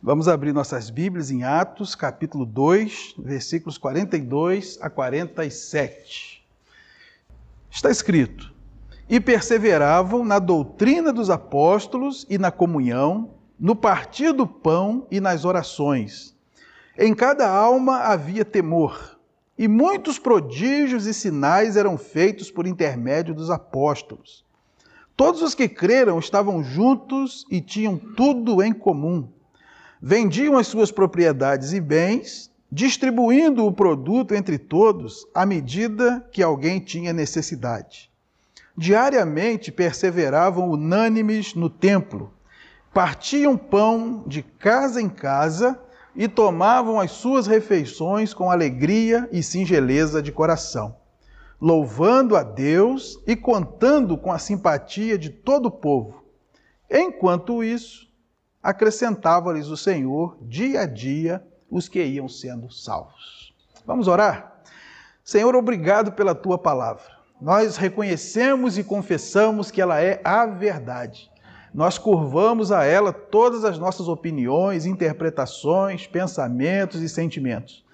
Vamos abrir nossas Bíblias em Atos, capítulo 2, versículos 42 a 47. Está escrito: E perseveravam na doutrina dos apóstolos e na comunhão, no partir do pão e nas orações. Em cada alma havia temor, e muitos prodígios e sinais eram feitos por intermédio dos apóstolos. Todos os que creram estavam juntos e tinham tudo em comum. Vendiam as suas propriedades e bens, distribuindo o produto entre todos à medida que alguém tinha necessidade. Diariamente perseveravam unânimes no templo, partiam pão de casa em casa e tomavam as suas refeições com alegria e singeleza de coração, louvando a Deus e contando com a simpatia de todo o povo. Enquanto isso, acrescentava-lhes o Senhor, dia a dia, os que iam sendo salvos. Vamos orar? Senhor, obrigado pela Tua palavra. Nós reconhecemos e confessamos que ela é a verdade. Nós curvamos a ela todas as nossas opiniões, interpretações, pensamentos e sentimentos.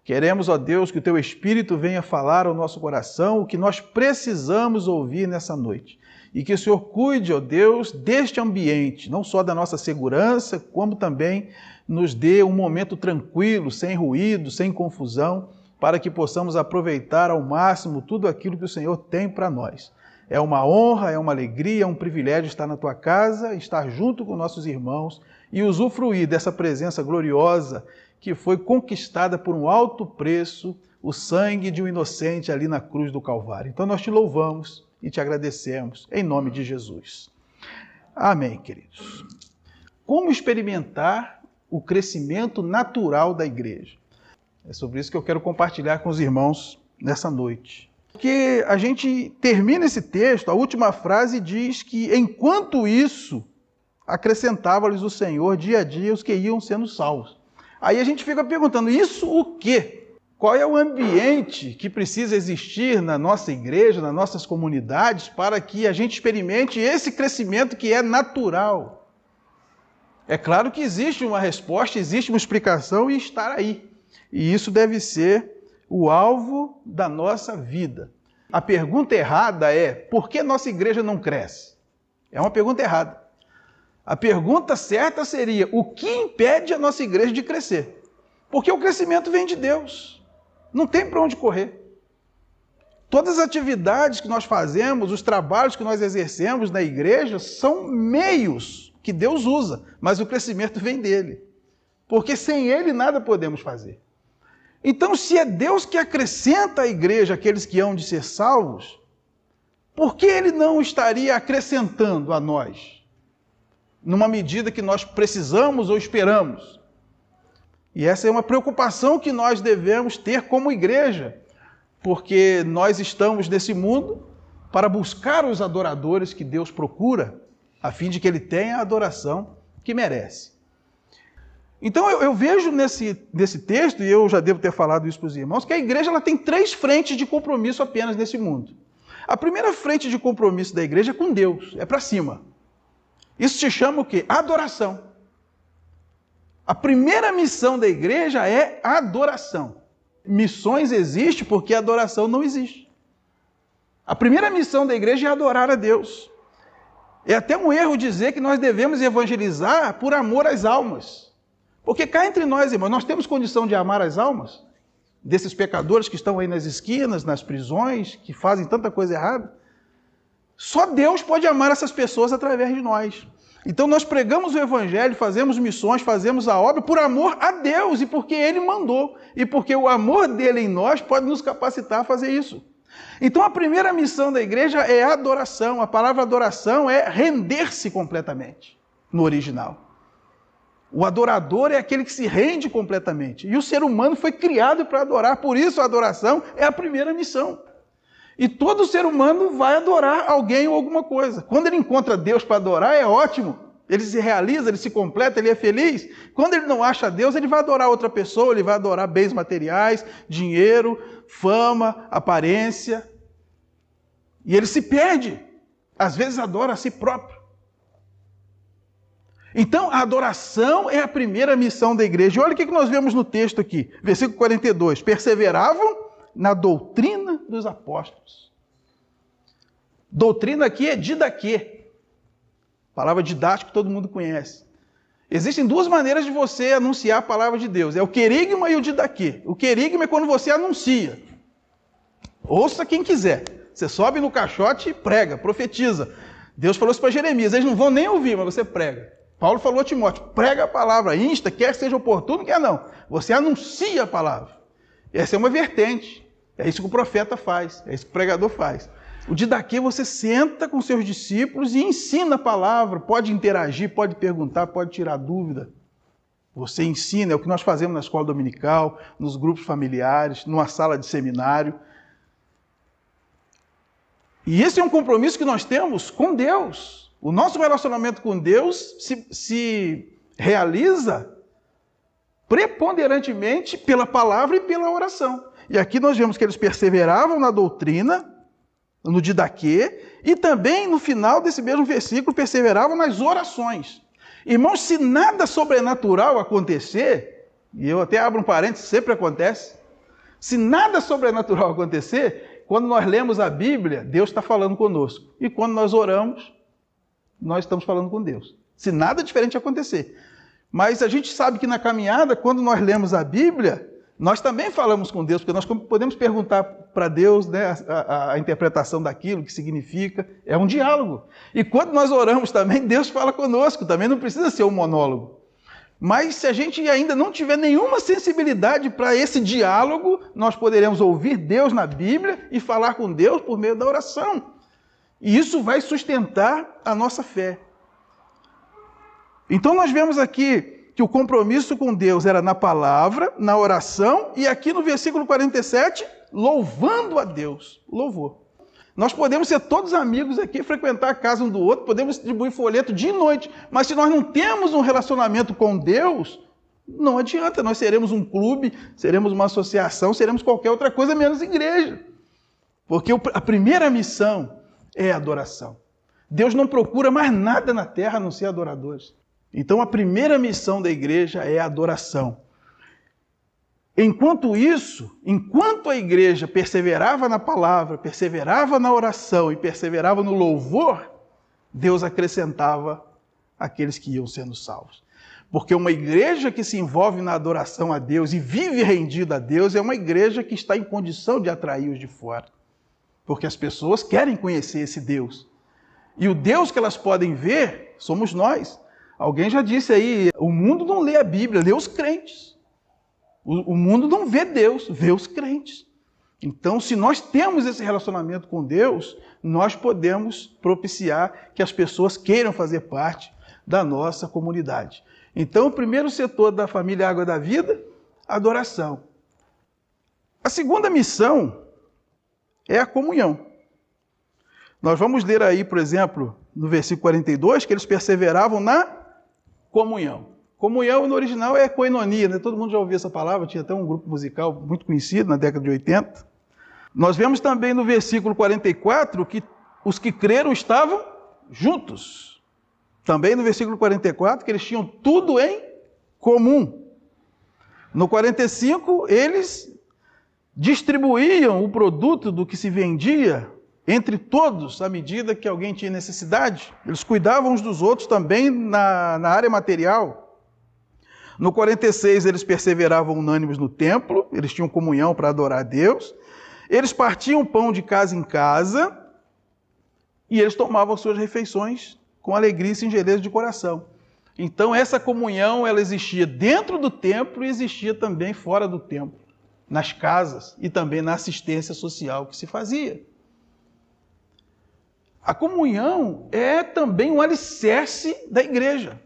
Queremos, ó Deus, que o Teu Espírito venha falar ao nosso coração o que nós precisamos ouvir nessa noite. E que o Senhor cuide, ó Deus, deste ambiente, não só da nossa segurança, como também nos dê um momento tranquilo, sem ruído, sem confusão, para que possamos aproveitar ao máximo tudo aquilo que o Senhor tem para nós. É uma honra, é uma alegria, é um privilégio estar na Tua casa, estar junto com nossos irmãos e usufruir dessa presença gloriosa que foi conquistada por um alto preço, o sangue de um inocente ali na cruz do Calvário. Então nós te louvamos e te agradecemos, em nome de Jesus. Amém, queridos. Como experimentar o crescimento natural da igreja? É sobre isso que eu quero compartilhar com os irmãos nessa noite. Porque a gente termina esse texto, a última frase diz que, enquanto isso, acrescentava-lhes o Senhor dia a dia os que iam sendo salvos. Aí a gente fica perguntando, isso o quê? Qual é o ambiente que precisa existir na nossa igreja, nas nossas comunidades, para que a gente experimente esse crescimento que é natural? É claro que existe uma resposta, existe uma explicação e estar aí. E isso deve ser o alvo da nossa vida. A pergunta errada é, por que nossa igreja não cresce? É uma pergunta errada. A pergunta certa seria, o que impede a nossa igreja de crescer? Porque o crescimento vem de Deus. Não tem para onde correr. Todas as atividades que nós fazemos, os trabalhos que nós exercemos na igreja, são meios que Deus usa, mas o crescimento vem dele. Porque sem ele nada podemos fazer. Então, se é Deus que acrescenta à igreja aqueles que hão de ser salvos, por que ele não estaria acrescentando a nós? Numa medida que nós precisamos ou esperamos? E essa é uma preocupação que nós devemos ter como igreja, porque nós estamos nesse mundo para buscar os adoradores que Deus procura, a fim de que ele tenha a adoração que merece. Então eu vejo nesse texto, e eu já devo ter falado isso para os irmãos, que a igreja ela tem 3 frentes de compromisso apenas nesse mundo. A primeira frente de compromisso da igreja é com Deus, é para cima. Isso se chama o quê? Adoração. A primeira missão da igreja é adoração. Missões existem porque a adoração não existe. A primeira missão da igreja é adorar a Deus. É até um erro dizer que nós devemos evangelizar por amor às almas. Porque cá entre nós, irmãos, nós temos condição de amar as almas desses pecadores que estão aí nas esquinas, nas prisões, que fazem tanta coisa errada. Só Deus pode amar essas pessoas através de nós. Então nós pregamos o evangelho, fazemos missões, fazemos a obra por amor a Deus e porque Ele mandou. E porque o amor dele em nós pode nos capacitar a fazer isso. Então a primeira missão da igreja é a adoração. A palavra adoração é render-se completamente, no original. O adorador é aquele que se rende completamente. E o ser humano foi criado para adorar. Por isso a adoração é a primeira missão. E todo ser humano vai adorar alguém ou alguma coisa. Quando ele encontra Deus para adorar, é ótimo. Ele se realiza, ele se completa, ele é feliz. Quando ele não acha Deus, ele vai adorar outra pessoa, ele vai adorar bens materiais, dinheiro, fama, aparência. E ele se perde. Às vezes adora a si próprio. Então, a adoração é a primeira missão da igreja. E olha o que nós vemos no texto aqui, versículo 42. Perseveravam na doutrina dos apóstolos. Doutrina aqui é didaquê. Palavra didática que todo mundo conhece. Existem duas maneiras de você anunciar a palavra de Deus. É o querigma e o didaquê. O querigma é quando você anuncia. Ouça quem quiser. Você sobe no caixote e prega, profetiza. Deus falou isso para Jeremias. Eles não vão nem ouvir, mas você prega. Paulo falou a Timóteo, prega a palavra, insta, quer seja oportuno, quer não. Você anuncia a palavra. Essa é uma vertente. É isso que o profeta faz, é isso que o pregador faz. O didaquê, você senta com seus discípulos e ensina a palavra, pode interagir, pode perguntar, pode tirar dúvida. Você ensina, é o que nós fazemos na escola dominical, nos grupos familiares, numa sala de seminário. E esse é um compromisso que nós temos com Deus. O nosso relacionamento com Deus se realiza preponderantemente pela palavra e pela oração. E aqui nós vemos que eles perseveravam na doutrina, no didaquê, e também no final desse mesmo versículo perseveravam nas orações. Irmãos, se nada sobrenatural acontecer, e eu até abro um parênteses, sempre acontece, se nada sobrenatural acontecer, quando nós lemos a Bíblia, Deus está falando conosco. E quando nós oramos, nós estamos falando com Deus. Se nada diferente acontecer. Mas a gente sabe que na caminhada, quando nós lemos a Bíblia, nós também falamos com Deus, porque nós podemos perguntar para Deus, né, a interpretação daquilo, o que significa. É um diálogo. E quando nós oramos também, Deus fala conosco. Também não precisa ser um monólogo. Mas se a gente ainda não tiver nenhuma sensibilidade para esse diálogo, nós poderemos ouvir Deus na Bíblia e falar com Deus por meio da oração. E isso vai sustentar a nossa fé. Então nós vemos aqui que o compromisso com Deus era na palavra, na oração, e aqui no versículo 47, louvando a Deus. Louvor. Nós podemos ser todos amigos aqui, frequentar a casa um do outro, podemos distribuir folheto dia e noite, mas se nós não temos um relacionamento com Deus, não adianta, nós seremos um clube, seremos uma associação, seremos qualquer outra coisa menos igreja. Porque a primeira missão é a adoração. Deus não procura mais nada na terra a não ser adoradores. Então a primeira missão da igreja é a adoração. Enquanto a igreja perseverava na palavra, perseverava na oração e perseverava no louvor, Deus acrescentava aqueles que iam sendo salvos. Porque uma igreja que se envolve na adoração a Deus e vive rendida a Deus é uma igreja que está em condição de atrair os de fora. Porque as pessoas querem conhecer esse Deus. E o Deus que elas podem ver somos nós. Alguém já disse aí, o mundo não lê a Bíblia, lê os crentes. O mundo não vê Deus, vê os crentes. Então, se nós temos esse relacionamento com Deus, nós podemos propiciar que as pessoas queiram fazer parte da nossa comunidade. Então, o primeiro setor da família Água da Vida, adoração. A segunda missão é a comunhão. Nós vamos ler aí, por exemplo, no versículo 42, que eles perseveravam na comunhão. Comunhão no original é koinonia, né? Todo mundo já ouviu essa palavra, tinha até um grupo musical muito conhecido na década de 80. Nós vemos também no versículo 44 que os que creram estavam juntos. Também no versículo 44 que eles tinham tudo em comum. No 45 eles distribuíam o produto do que se vendia entre todos, à medida que alguém tinha necessidade. Eles cuidavam uns dos outros também na área material. No 46, eles perseveravam unânimes no templo, eles tinham comunhão para adorar a Deus. Eles partiam pão de casa em casa e eles tomavam suas refeições com alegria e singeleza de coração. Então, essa comunhão, ela existia dentro do templo e existia também fora do templo, nas casas e também na assistência social que se fazia. A comunhão é também um alicerce da igreja.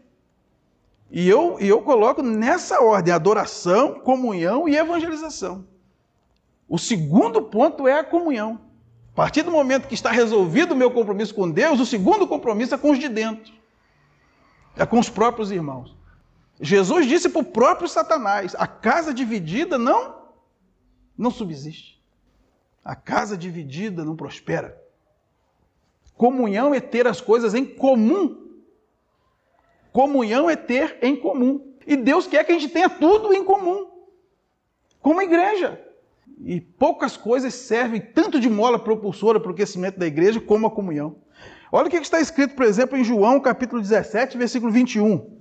E eu coloco nessa ordem adoração, comunhão e evangelização. O segundo ponto é a comunhão. A partir do momento que está resolvido o meu compromisso com Deus, o segundo compromisso é com os de dentro. É com os próprios irmãos. Jesus disse para o próprio Satanás, a casa dividida não subsiste. A casa dividida não prospera. Comunhão é ter as coisas em comum. Comunhão é ter em comum. E Deus quer que a gente tenha tudo em comum, como igreja. E poucas coisas servem tanto de mola propulsora para o crescimento da igreja como a comunhão. Olha o que está escrito, por exemplo, em João, capítulo 17, versículo 21.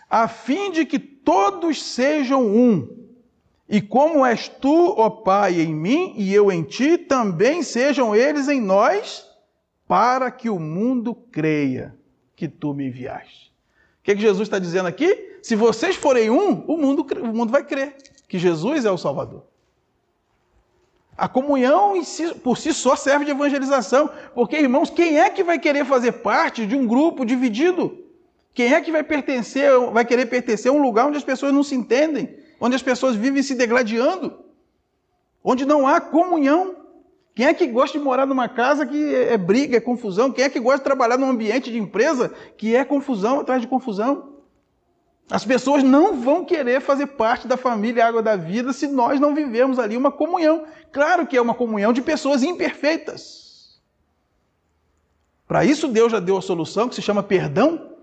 A fim de que todos sejam um, e como és tu, ó Pai, em mim e eu em ti, também sejam eles em nós, para que o mundo creia que tu me enviaste. O que Jesus está dizendo aqui? Se vocês forem um, o mundo vai crer que Jesus é o Salvador. A comunhão por si só serve de evangelização, porque, irmãos, quem é que vai querer fazer parte de um grupo dividido? Quem é que vai querer pertencer a um lugar onde as pessoas não se entendem, onde as pessoas vivem se degladiando, onde não há comunhão? Quem é que gosta de morar numa casa que é briga, é confusão? Quem é que gosta de trabalhar num ambiente de empresa que é confusão atrás de confusão? As pessoas não vão querer fazer parte da família Água da Vida se nós não vivemos ali uma comunhão. Claro que é uma comunhão de pessoas imperfeitas. Para isso Deus já deu a solução, que se chama perdão.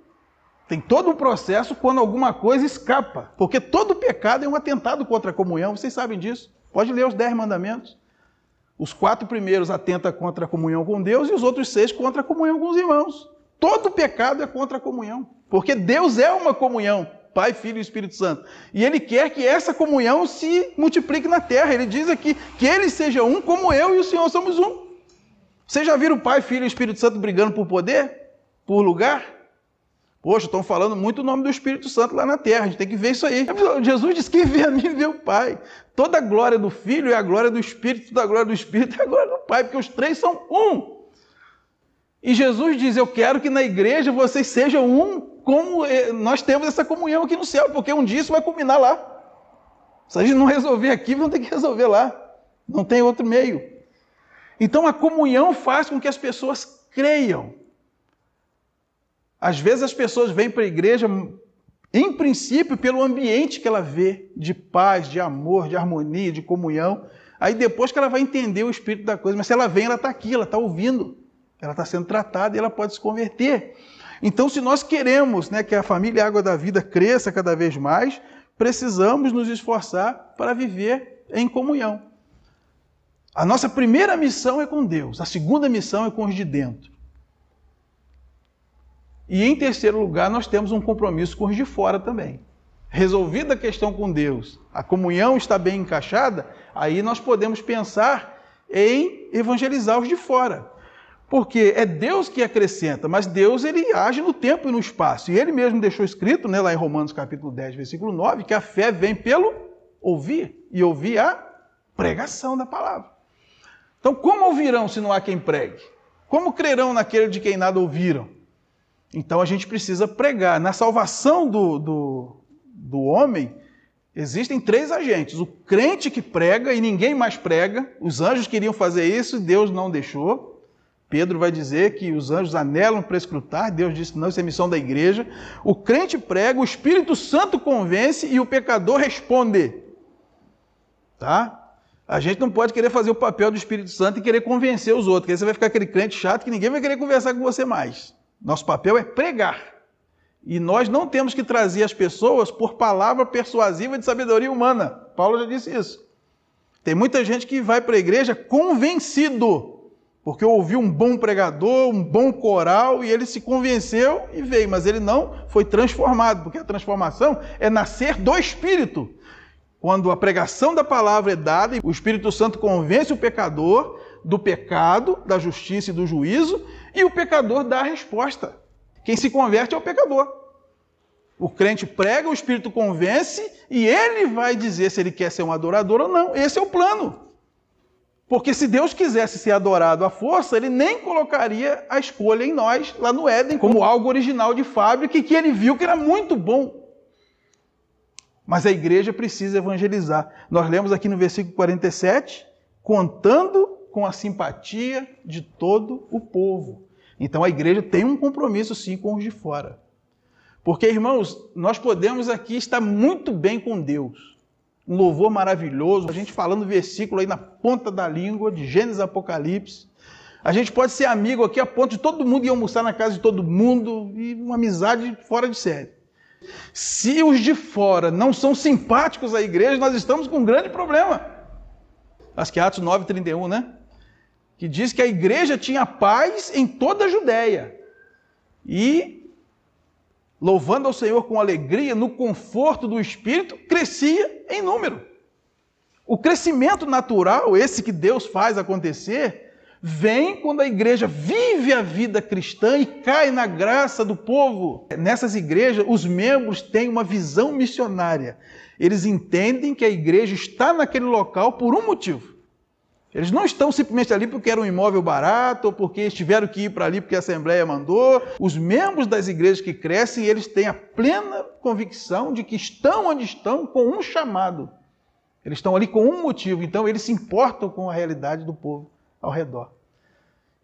Tem todo um processo quando alguma coisa escapa. Porque todo pecado é um atentado contra a comunhão, vocês sabem disso. Pode ler os 10 mandamentos. Os 4 primeiros atentam contra a comunhão com Deus e os outros 6 contra a comunhão com os irmãos. Todo pecado é contra a comunhão. Porque Deus é uma comunhão, Pai, Filho e Espírito Santo. E Ele quer que essa comunhão se multiplique na terra. Ele diz aqui que eles sejam um como eu e o Senhor somos um. Vocês já viram o Pai, Filho e Espírito Santo brigando por poder? Por lugar? Poxa, estão falando muito o nome do Espírito Santo lá na terra. A gente tem que ver isso aí. Jesus disse que vê a mim e vê o Pai. Toda a glória do Filho é a glória do Espírito, toda a glória do Espírito é a glória do Pai, porque os 3 são um. E Jesus diz, eu quero que na igreja vocês sejam um, como nós temos essa comunhão aqui no céu, porque um dia isso vai culminar lá. Se a gente não resolver aqui, vamos ter que resolver lá. Não tem outro meio. Então a comunhão faz com que as pessoas creiam. Às vezes as pessoas vêm para a igreja, em princípio, pelo ambiente que ela vê, de paz, de amor, de harmonia, de comunhão. Aí depois que ela vai entender o espírito da coisa, mas se ela vem, ela está aqui, ela está ouvindo. Ela está sendo tratada e ela pode se converter. Então, se nós queremos, que a família Água da Vida cresça cada vez mais, precisamos nos esforçar para viver em comunhão. A nossa primeira missão é com Deus, a segunda missão é com os de dentro. E em terceiro lugar, nós temos um compromisso com os de fora também. Resolvida a questão com Deus, a comunhão está bem encaixada, aí nós podemos pensar em evangelizar os de fora. Porque é Deus que acrescenta, mas Deus ele age no tempo e no espaço. E ele mesmo deixou escrito, lá em Romanos capítulo 10, versículo 9, que a fé vem pelo ouvir, e ouvir a pregação da palavra. Então, como ouvirão se não há quem pregue? Como crerão naquele de quem nada ouviram? Então, a gente precisa pregar. Na salvação do homem, existem 3 agentes. O crente que prega e ninguém mais prega. Os anjos queriam fazer isso e Deus não deixou. Pedro vai dizer que os anjos anelam para escrutar, Deus disse, não, isso é missão da igreja. O crente prega, o Espírito Santo convence e o pecador responde. Tá? A gente não pode querer fazer o papel do Espírito Santo e querer convencer os outros, porque aí você vai ficar aquele crente chato que ninguém vai querer conversar com você mais. Nosso papel é pregar. E nós não temos que trazer as pessoas por palavra persuasiva de sabedoria humana. Paulo já disse isso. Tem muita gente que vai para a igreja convencido, porque ouviu um bom pregador, um bom coral, e ele se convenceu e veio, mas ele não foi transformado, porque a transformação é nascer do Espírito. Quando a pregação da palavra é dada, o Espírito Santo convence o pecador do pecado, da justiça e do juízo, e o pecador dá a resposta. Quem se converte é o pecador. O crente prega, o Espírito convence, e ele vai dizer se ele quer ser um adorador ou não. Esse é o plano. Porque se Deus quisesse ser adorado à força, ele nem colocaria a escolha em nós, lá no Éden, como algo original de fábrica, que ele viu que era muito bom. Mas a igreja precisa evangelizar. Nós lemos aqui no versículo 47, contando com a simpatia de todo o povo. Então a igreja tem um compromisso sim com os de fora. Porque, irmãos, nós podemos aqui estar muito bem com Deus. Um louvor maravilhoso, a gente falando versículo aí na ponta da língua, de Gênesis e Apocalipse. A gente pode ser amigo aqui a ponto de todo mundo ir almoçar na casa de todo mundo e uma amizade fora de série. Se os de fora não são simpáticos à igreja, nós estamos com um grande problema. Acho que é Atos 9:31, né? Que diz que a igreja tinha paz em toda a Judéia. E, louvando ao Senhor com alegria, no conforto do Espírito, crescia em número. O crescimento natural, esse que Deus faz acontecer, vem quando a igreja vive a vida cristã e cai na graça do povo. Nessas igrejas, os membros têm uma visão missionária. Eles entendem que a igreja está naquele local por um motivo. Eles não estão simplesmente ali porque era um imóvel barato ou porque tiveram que ir para ali porque a Assembleia mandou. Os membros das igrejas que crescem, eles têm a plena convicção de que estão onde estão com um chamado. Eles estão ali com um motivo, então eles se importam com a realidade do povo ao redor.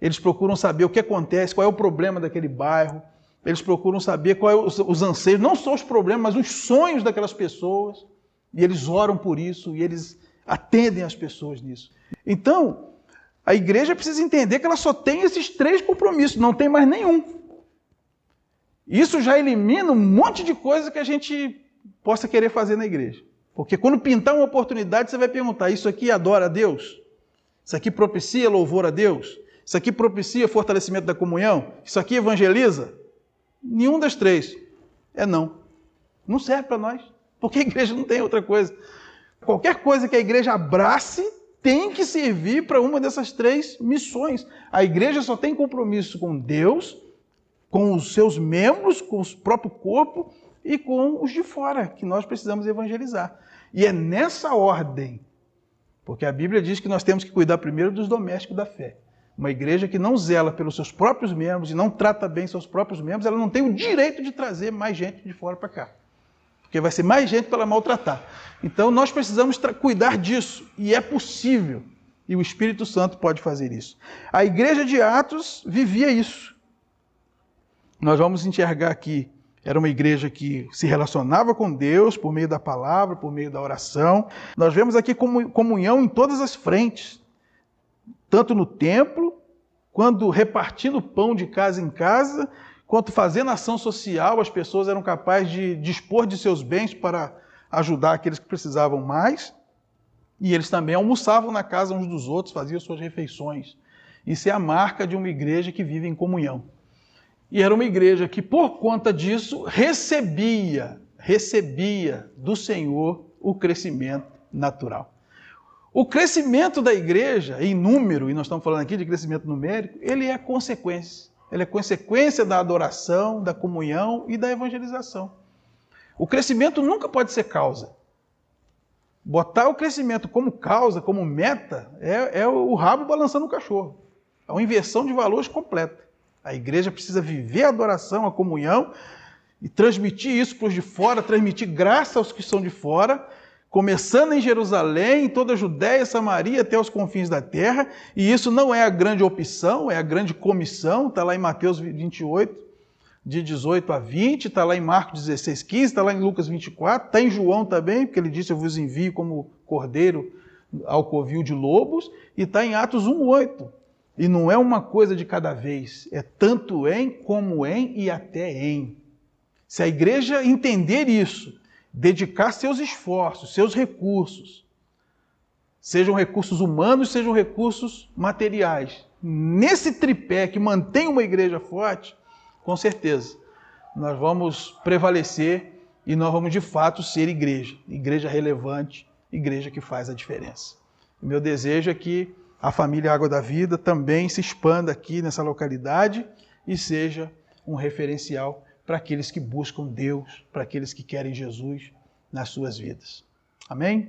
Eles procuram saber o que acontece, qual é o problema daquele bairro. Eles procuram saber quais os anseios, não só os problemas, mas os sonhos daquelas pessoas. E eles oram por isso, e eles atendem as pessoas nisso. Então, a igreja precisa entender que ela só tem esses 3 compromissos, não tem mais nenhum. Isso já elimina um monte de coisa que a gente possa querer fazer na igreja. Porque quando pintar uma oportunidade, você vai perguntar, isso aqui adora a Deus? Isso aqui propicia louvor a Deus? Isso aqui propicia fortalecimento da comunhão? Isso aqui evangeliza? Nenhum das 3. É não. Não serve para nós. Porque a igreja não tem outra coisa. Qualquer coisa que a igreja abrace tem que servir para uma dessas 3 missões. A igreja só tem compromisso com Deus, com os seus membros, com o próprio corpo e com os de fora, que nós precisamos evangelizar. E é nessa ordem. Porque a Bíblia diz que nós temos que cuidar primeiro dos domésticos da fé. Uma igreja que não zela pelos seus próprios membros e não trata bem seus próprios membros, ela não tem o direito de trazer mais gente de fora para cá. Porque vai ser mais gente para ela maltratar. Então nós precisamos cuidar disso. E é possível. E o Espírito Santo pode fazer isso. A igreja de Atos vivia isso. Nós vamos enxergar aqui. Era uma igreja que se relacionava com Deus por meio da palavra, por meio da oração. Nós vemos aqui comunhão em todas as frentes. Tanto no templo, quando repartindo pão de casa em casa, quanto fazendo ação social, as pessoas eram capazes de dispor de seus bens para ajudar aqueles que precisavam mais. E eles também almoçavam na casa uns dos outros, faziam suas refeições. Isso é a marca de uma igreja que vive em comunhão. E era uma igreja que, por conta disso, recebia do Senhor o crescimento natural. O crescimento da igreja, em número, e nós estamos falando aqui de crescimento numérico, ele é consequência. Ele é consequência da adoração, da comunhão e da evangelização. O crescimento nunca pode ser causa. Botar o crescimento como causa, como meta, é o rabo balançando o cachorro. É uma inversão de valores completa. A igreja precisa viver a adoração, a comunhão e transmitir isso para os de fora, transmitir graça aos que são de fora, começando em Jerusalém, em toda a Judéia, Samaria, até os confins da terra. E isso não é a grande opção, é a grande comissão. Está lá em Mateus 28, de 18 a 20, está lá em Marcos 16, 15, está lá em Lucas 24, está em João também, porque ele disse, eu vos envio como cordeiro ao covil de lobos, e está em Atos 1, 8. E não é uma coisa de cada vez, é tanto em, como em e até em. Se a igreja entender isso, dedicar seus esforços, seus recursos, sejam recursos humanos, sejam recursos materiais, nesse tripé que mantém uma igreja forte, com certeza, nós vamos prevalecer e nós vamos de fato ser igreja. Igreja relevante, igreja que faz a diferença. O meu desejo é que a família Água da Vida também se expanda aqui nessa localidade e seja um referencial para aqueles que buscam Deus, para aqueles que querem Jesus nas suas vidas. Amém?